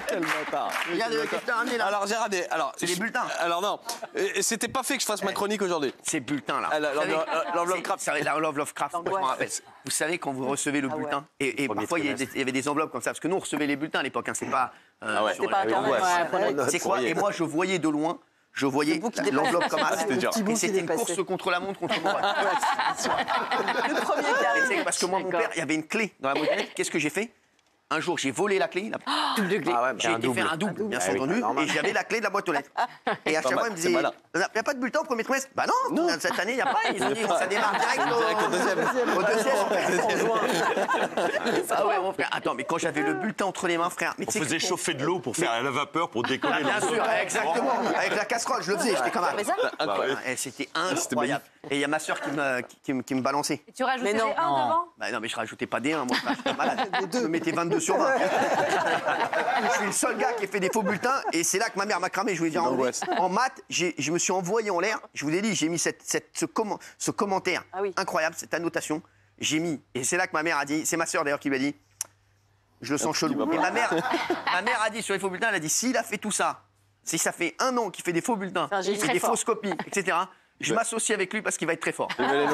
Quel bâtard. Regarde, qu'est-ce que t'as ramené là? Alors j'ai radé. Alors, c'est les bulletins. Alors non, c'était pas fait que je fasse ma chronique aujourd'hui. Ces bulletins là. L'enveloppe craft. L'enveloppe craft, je me rappelle. Vous savez quand vous recevez le bulletin, et parfois il y avait des enveloppes comme ça, parce que nous on recevait les bulletins à l'époque, hein, c'est pas. C'était pas Internet. C'est quoi? Et moi je voyais de loin. Je voyais l'enveloppe comme ça. Et c'était une course contre la montre contre moi. Le premier qui arrive. Parce que moi, mon père, il y avait une clé dans la mobilette. Qu'est-ce que j'ai fait? Un jour, j'ai volé la clé. J'ai été faire un double, bien entendu, et j'avais la clé de la boîte aux lettres. Et à chaque fois, il me disait, il n'y a pas de bulletin au premier trimestre? Bah non, cette année, il n'y a pas. Ils ont dit, ça démarre direct au deuxième. Ah ouais, mon frère. Attends, mais quand j'avais le bulletin entre les mains, frère. On faisait chauffer de l'eau pour faire la vapeur, pour décoller. Bien sûr, exactement. Avec la casserole, je le faisais, j'étais comme ça. C'était incroyable. Et il y a ma soeur qui me balançait. Tu rajoutais des 1 devant? Bah non, mais je rajoutais pas des 1, moi, j'étais malade. Je me mettais 22 sur 20. Je suis le seul gars qui a fait des faux bulletins, et c'est là que ma mère m'a cramé. Je lui ai dit, en maths, je me suis envoyé en l'air. Je vous ai dit, j'ai mis ce commentaire incroyable, cette annotation. J'ai mis, et c'est là que ma mère a dit, c'est ma soeur d'ailleurs qui lui a dit, je le sens chelou. Et ma mère a dit sur les faux bulletins, elle a dit, s'il a fait tout ça, si ça fait 1 an qu'il fait des faux bulletins, il fait des fausses copies, etc., je m'associe avec lui parce qu'il va être très fort. Vous avez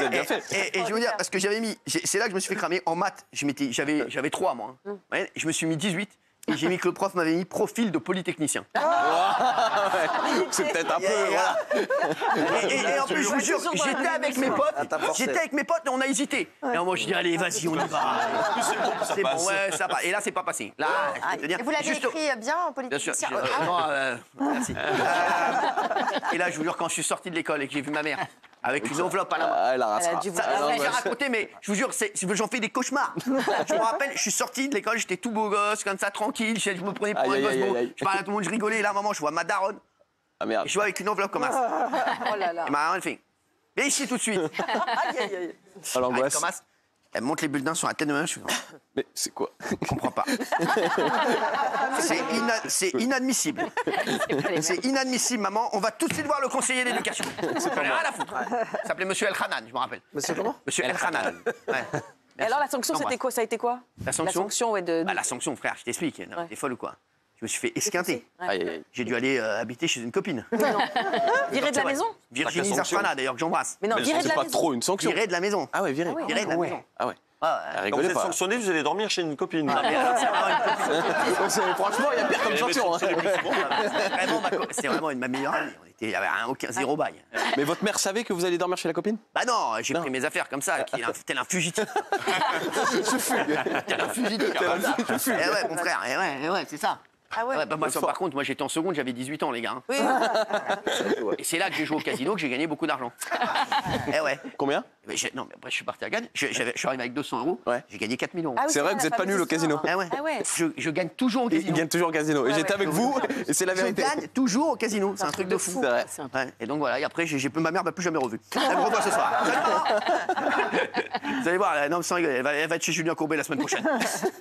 bien fait. Et je veux dire, parce que j'avais mis, c'est là que je me suis fait cramer. En maths, j'avais 3, moi. Ouais, je me suis mis 18. Et j'ai mis que le prof m'avait mis profil de polytechnicien. C'est peut-être un peu. Et en plus, je vous jure, j'étais avec mes potes et on a hésité. Et moi, je dis, allez, vas-y, on y va. C'est bon, ouais, ça va. Et là, c'est pas passé. Là, et vous l'avez écrit bien en polytechnicien? Merci. Et là, je vous jure, quand je suis sorti de l'école et que j'ai vu ma mère avec une enveloppe à la main. Elle a j'ai raconté, mais je vous jure, j'en fais des cauchemars. Je me rappelle, je suis sorti de l'école, j'étais tout beau gosse, comme ça, tranquille, je me prenais pour un gosse beau. Je parlais à tout le monde, je rigolais, et là, à un moment, je vois ma daronne. Ah merde. Et je vois avec une enveloppe comme ça. Oh là là. Et ma daronne, elle fait, viens ici tout de suite. Aïe, aïe, aïe. À l'angoisse. Elle monte les bulletins sur la tête de ma mère, je suis mais c'est quoi? Je comprends pas. C'est inadmissible. C'est inadmissible, maman. On va tout de suite voir le conseiller d'éducation. J'en ai rien à foutre. Il s'appelait Monsieur El Hanan, je me rappelle. Monsieur comment? Monsieur El Hanan. Ouais. Et alors la sanction, c'était quoi? Ça a été quoi? La sanction, ouais. La sanction, frère, je t'explique. T'es folle ou quoi? Je me suis fait esquinter. J'ai dû aller habiter chez une copine. Non. Viré de la maison? Virginie Zafrana, d'ailleurs, que j'embrasse. Mais non, viré de la maison. C'est pas trop une sanction. Viré de la maison. Ah ouais, viré. Viré de la maison. Ah ouais. Quand vous êtes sanctionné, vous allez dormir chez une copine. Franchement, il y a pire comme sanction. C'est vraiment ma meilleure amie. Il y avait zéro bail. Mais votre mère savait que vous alliez dormir chez la copine? Bah non, j'ai pris mes affaires comme ça, tel un fugitif. Je fugue. Tel un fugitif. Je fugue. Eh ouais, mon frère, ouais, c'est ça. Ah ouais. Par contre, moi j'étais en seconde, j'avais 18 ans, les gars. Oui. Et c'est là que j'ai joué au casino, que j'ai gagné beaucoup d'argent. Eh ouais. Combien? Non, mais après je suis parti à Cannes, je suis arrivé avec 200 €, j'ai gagné 4 000 €. Ah oui, c'est vrai que vous n'êtes pas nul au casino. Ah ouais. Je gagne toujours au casino. Il gagne toujours au casino. Et j'étais avec vous, et c'est la vérité. Je gagne toujours au casino, c'est un truc de fou. C'est vrai. Ouais. Et donc voilà, et après, ma mère m'a plus jamais revu. Elle me revoit ce soir. Vous allez voir, non, sans rigoler, elle va être chez Julien Courbet la semaine prochaine.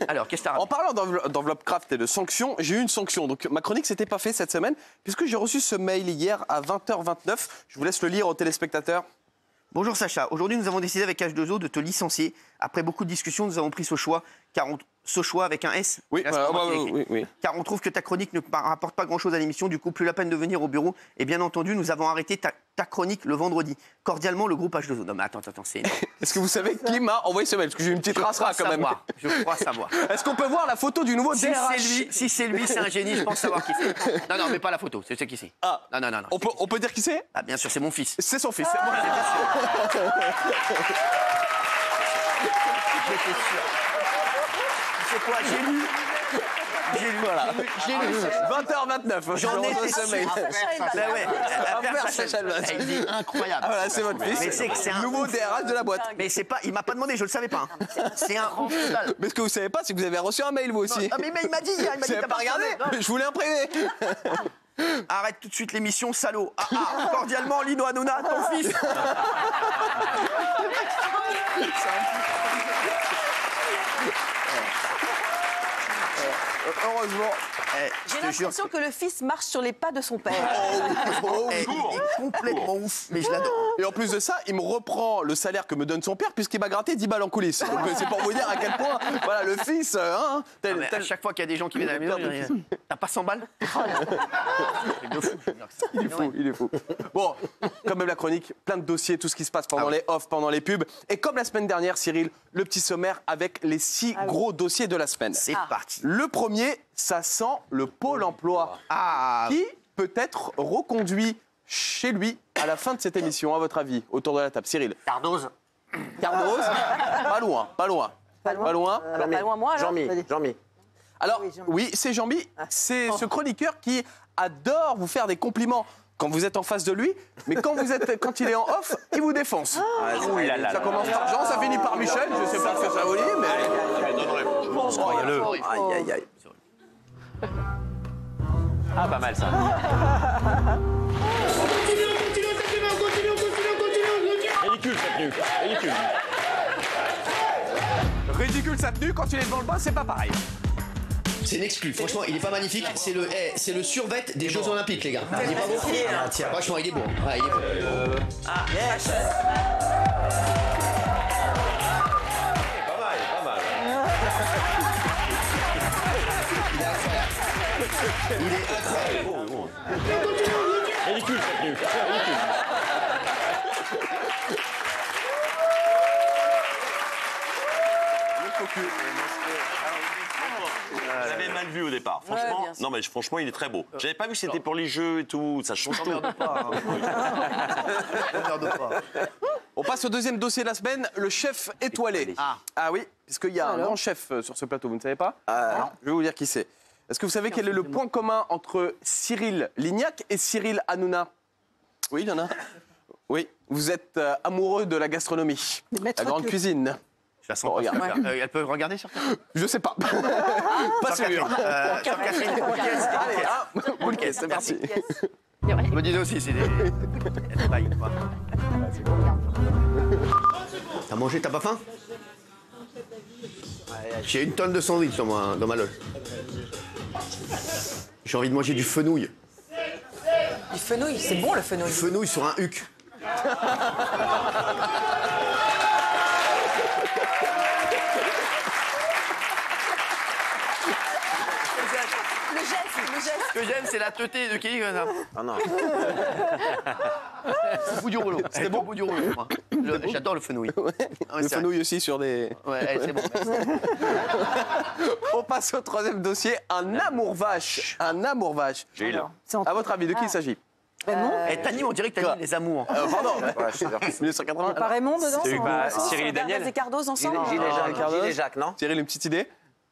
Alors, qu'est-ce que t'as? En parlant d'enveloppe craft et de sanctions, j'ai eu une sanction. Donc ma chronique s'était pas fait cette semaine, puisque j'ai reçu ce mail hier à 20h29. Je vous laisse le lire aux téléspectateurs. Bonjour Sacha, aujourd'hui nous avons décidé avec H2O de te licencier. Après beaucoup de discussions, nous avons pris ce choix, ce choix avec un S. Oui, oui. Car on trouve que ta chronique ne rapporte pas grand-chose à l'émission, du coup plus la peine de venir au bureau. Et bien entendu, nous avons arrêté ta chronique le vendredi. Cordialement, le groupe H2O. Non mais attends, c'est... Est-ce que vous savez qui m'a envoyé ce mail? Parce que j'ai une petite rassera quand même. Je crois savoir. Est-ce qu'on peut voir la photo du nouveau DRH? Si c'est lui, c'est un génie, je pense savoir qui c'est. Non, mais pas la photo, c'est qui c'est. Ah. Non. On peut dire qui c'est? Ah, bien sûr, c'est mon fils. C'est son fils. J'étais sûr. C'est quoi? J'ai lu. Voilà. 20h29. J'en ai ce mail. Il est incroyable. Voilà, c'est votre fils. Mais c'est que c'est un nouveau DRH de la boîte. Mais c'est pas, il m'a pas demandé, je le savais pas. C'est un rang total. Mais ce que vous savez pas, c'est que vous avez reçu un mail vous aussi. Non, mais il m'a dit, Vous n'avez pas regardé? Je voulais imprimer. Arrête tout de suite l'émission, salaud. Cordialement, Lino Hanouna, ton fils. Heureusement. J'ai l'impression que le fils marche sur les pas de son père. Il est complètement ouf, mais je l'adore. Et en plus de ça, il me reprend le salaire que me donne son père puisqu'il m'a gratté 10 balles en coulisses. Donc c'est pour vous dire à quel point, voilà, le fils, À chaque fois qu'il y a des gens qui viennent à la maison, je dis, t'as pas 100 balles? Il est fou. Bon, quand même la chronique, plein de dossiers, tout ce qui se passe pendant les offs, pendant les pubs. Et comme la semaine dernière, Cyril, le petit sommaire avec les 6 gros dossiers de la semaine. C'est parti. Le premier, ça sent le Pôle emploi. Qui peut être reconduit chez lui à la fin de cette émission, à votre avis, autour de la table? Cyril. Cardoz. Cardoz. Pas loin. Pas loin, moi, alors. Jean-Mi. Alors, oui, c'est Jean-Mi. C'est ce chroniqueur qui adore vous faire des compliments quand vous êtes en face de lui, mais quand il est en off, il vous défonce. Ça commence par Jean, ça finit par Michel, je sais pas ce que ça vous dit, mais... Aïe. Ah, pas mal ça. Ridicule cette tenue. Ridicule. Ridicule sa tenue, quand il est devant le boss, c'est pas pareil. C'est une exclu, franchement, il est pas magnifique. C'est le survêt des Jeux Olympiques, les gars. Il est pas beau. Franchement, il est beau. Ouais, il est beau. Pas mal. Il est incroyable. Ridicule cette tenue. Ridicule. J'avais mal vu au départ. Franchement, bien sûr. non mais franchement, il est très beau. J'avais pas vu que c'était pour les jeux et tout. Ça change tout. On passe au deuxième dossier de la semaine, le chef étoilé. Ah oui, puisqu'il y a un grand chef sur ce plateau, vous ne savez pas? Non. Je vais vous dire qui c'est. Est-ce que vous savez quel est le point commun entre Cyril Lignac et Cyril Hanouna? Oui, il y en a. Oui, vous êtes amoureux de la gastronomie, la grande cuisine. Je la sens pas. Elle peut regarder sur Je sais pas. Pas sûr. Allez, boule caisse, c'est parti. Je me disais aussi, c'est des bails, quoi. T'as mangé, t'as pas faim? J'ai 1 tonne de sandwich dans ma loge. J'ai envie de manger du fenouil. Du fenouil, c'est bon le fenouil. Du fenouil sur un huc. Le geste. Ce que j'aime, c'est la teuté de Kelly comme ça. Ah non. Au bout du rouleau. C'était bon au bout du rouleau. Moi. J'adore le fenouil. Le fenouil aussi sur des... Ouais, c'est bon. On passe au troisième dossier, un amour vache. Un amour vache. Gilles. À votre avis, de qui il s'agit? T'animes, on dirait que t'animes les amours. Pardon. 1980. Pas Raymond dedans? Cyril et Daniel. Et Cardoz ensemble? Gilles et Jacques, non? Cyril, une petite idée?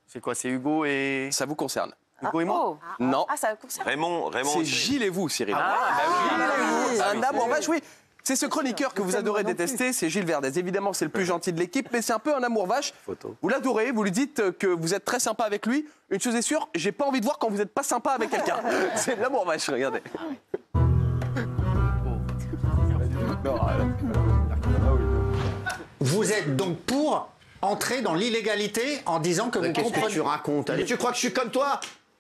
C'est quoi, c'est Hugo et... Ça vous concerne? Hugo et moi? Oh. Non. Ah, ça concerne. Raymond. C'est Gilles et vous, Cyril. oui. Un amour vache, oui. C'est ce chroniqueur que vous adorez détester, c'est Gilles Verdez. Évidemment, c'est le plus gentil de l'équipe, mais c'est un peu un amour vache. Vous l'adorez, vous lui dites que vous êtes très sympa avec lui. Une chose est sûre, j'ai pas envie de voir quand vous n'êtes pas sympa avec quelqu'un. C'est de l'amour vache, regardez. Vous êtes donc pour entrer dans l'illégalité en disant que vous Qu'est-ce que tu comprenez... racontes? Allez, tu crois que je suis comme toi?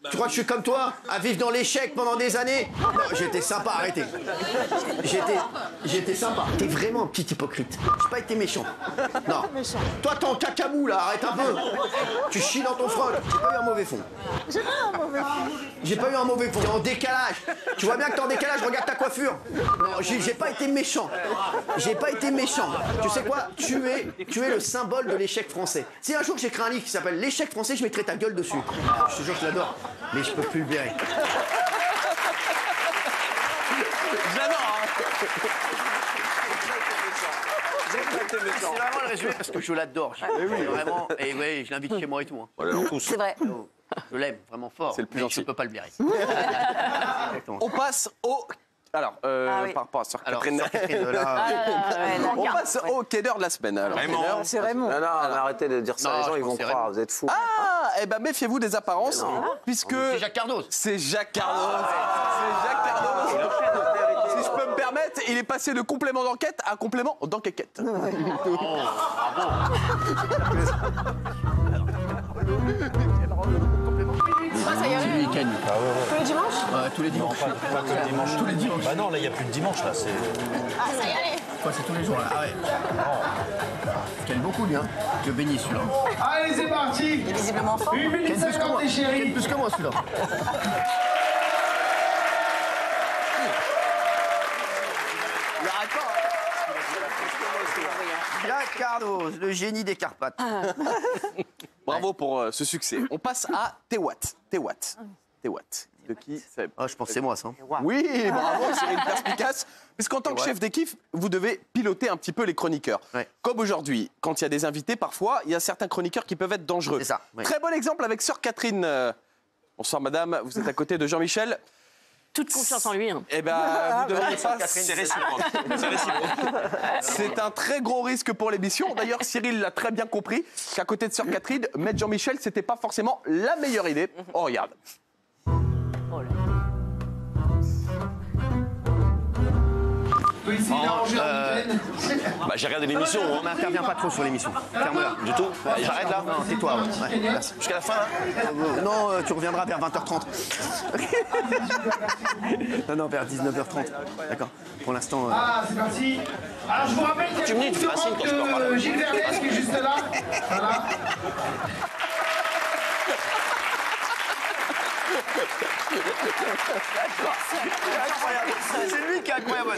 Tu crois que je suis comme toi, à vivre dans l'échec pendant des années? Non, j'étais sympa, arrêtez. J'étais sympa. T'es vraiment un petit hypocrite. J'ai pas été méchant. Non. Toi, t'es en cacamou, là, arrête un peu. Tu chies dans ton froc. J'ai pas eu un mauvais fond. J'ai pas eu un mauvais fond. T'es en décalage. Tu vois bien que t'es en décalage, regarde ta coiffure. Non, j'ai pas été méchant. J'ai pas été méchant. Tu sais quoi? Tu es le symbole de l'échec français. Si un jour j'écris un livre qui s'appelle L'échec français, je mettrai ta gueule dessus. Je te jure que je l'adore. Mais je peux plus le blairer. J'adore. C'est vraiment le résumé parce que je l'adore. Vraiment, et ouais, je l'invite chez moi et tout. C'est vrai. Je l'aime vraiment fort. C'est le plus mais gentil. je peux pas le blairer. On passe au... Alors, oui. par rapport à Sœur Alors, Catherine, on passe au quaideur de la semaine. Alors, Raymond. quaideur. C'est Raymond. Non, arrêtez de dire ça, Non, les gens je ils vont pense que c'est croire, vous êtes fous. Ah, eh ben méfiez-vous des apparences, puisque... C'est Jacques Cardoz. C'est Jacques Cardoz. C'est Jacques Cardoz. Si je peux me permettre, il est passé de complément d'enquête à complément d'enquête. ça y est. C'est lui qui gagne. Tous les dimanches Ouais, tous les dimanches. Pas que le dimanche. Tous les dimanches. Bah non, là, il n'y a plus de dimanche, là. C'est... Ah, ça y est, allez. Quoi, c'est tous les jours, là. Ah ouais. Il gagne beaucoup, lui, hein. Je bénis, celui-là. Allez, c'est parti. Il est visiblement fort. 1 minute 50 des Il gagne chéris. plus que moi, celui-là. Il arrête pas. Jacques Cardoz, le génie des Carpates. Bravo pour ce succès. On passe à Tewat. Tewat. De qui c'est... Ah, je pense que c'est moi, ça. Oui, bravo, Cyril perspicace. Puisqu'en tant que chef d'équipe, vous devez piloter un petit peu les chroniqueurs. Ouais. Comme aujourd'hui, quand il y a des invités, parfois, il y a certains chroniqueurs qui peuvent être dangereux. C'est ça, ouais. Très bon exemple avec Sœur Catherine. Bonsoir, madame. Vous êtes à côté de Jean-Michel. Toute confiance en lui. Eh ben, vous devriez pas... C'est réciproque. C'est réciproque. C'est un très gros risque pour l'émission. D'ailleurs, Cyril l'a très bien compris qu'à côté de Sœur Catherine, mettre Jean-Michel, c'était pas forcément la meilleure idée. Oh, regarde. Toi ici, il a rangé en week-end. Bah, j'ai regardé l'émission. On n'intervient pas trop sur l'émission. Ferme-la. Du tout. J'arrête là. Non, tais-toi. Ouais. Merci. Jusqu'à la fin, là. Non, tu reviendras vers 20h30. non, vers 19h30. D'accord. Pour l'instant. Ah, c'est parti. Alors, je vous rappelle qu'il y a Tu me dis, tu fais un signe quand je peux parler. de Gilles Verdès qui est juste là. Voilà. C'est lui qui est incroyable.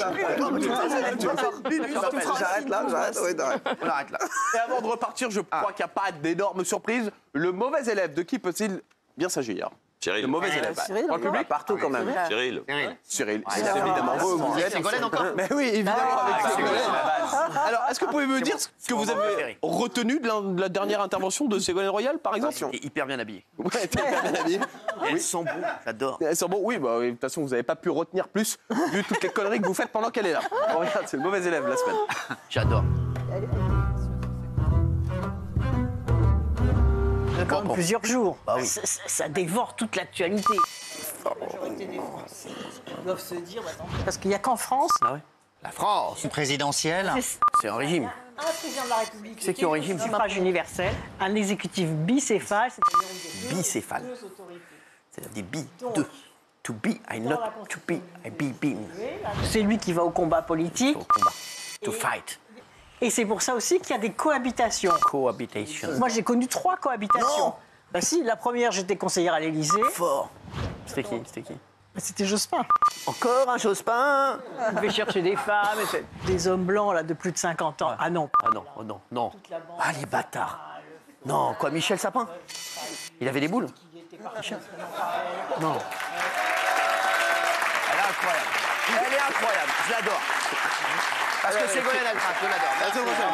J'arrête là, on arrête là. Et avant de repartir, je crois qu'il n'y a pas d'énorme surprise. Le mauvais élève, de qui peut-il bien s'agir? Cyril. Le mauvais élève. Cyril, Dans le public? Partout quand même. Cyril. Cyril. Évidemment, vous êtes. Ségolène encore. Mais oui, évidemment, avec Ségolène. Alors, est-ce que vous pouvez me dire ce que vous avez préféré. retenu de la dernière intervention de Ségolène Royal, par exemple? Elle est hyper bien habillée. Ouais, t'es bien habillé. Elles sont beaux, j'adore. Elles sont bons. Oui, bah, de toute façon, vous n'avez pas pu retenir plus, vu toutes les conneries que vous faites pendant qu'elle est là. Bon, regarde, c'est le mauvais élève la semaine. J'adore. Quand même plusieurs jours. Bah oui. Ça dévore toute l'actualité. Parce qu'il n'y a qu'en France. Ah ouais. La France, Présidentielle. c'est un régime. Un président de la République. C'est qui au régime? Suffrage universel. Un exécutif bicéphale, c'est-à-dire Bicéphale. C'est-à-dire des bi, deux. To be, I not to be, I be being. c'est lui qui va au combat politique. Au combat. To fight. Et c'est pour ça aussi qu'il y a des cohabitations. Cohabitation. Moi, j'ai connu 3 cohabitations. Non. Bah si, la première, j'étais conseillère à l'Élysée. Fort. C'était qui? C'était qui? C'était Jospin. Encore un Jospin? Il devait chercher des femmes, des hommes blancs là, de plus de 50 ans. Ah non. Ah non, oh non, non. Ah les bâtards. Non, quoi, Michel Sapin? Il avait des boules? Michel? Non. Elle est incroyable. Elle est incroyable, je l'adore. Parce que Ségolène, elle craque, je l'adore. À la semaine prochaine.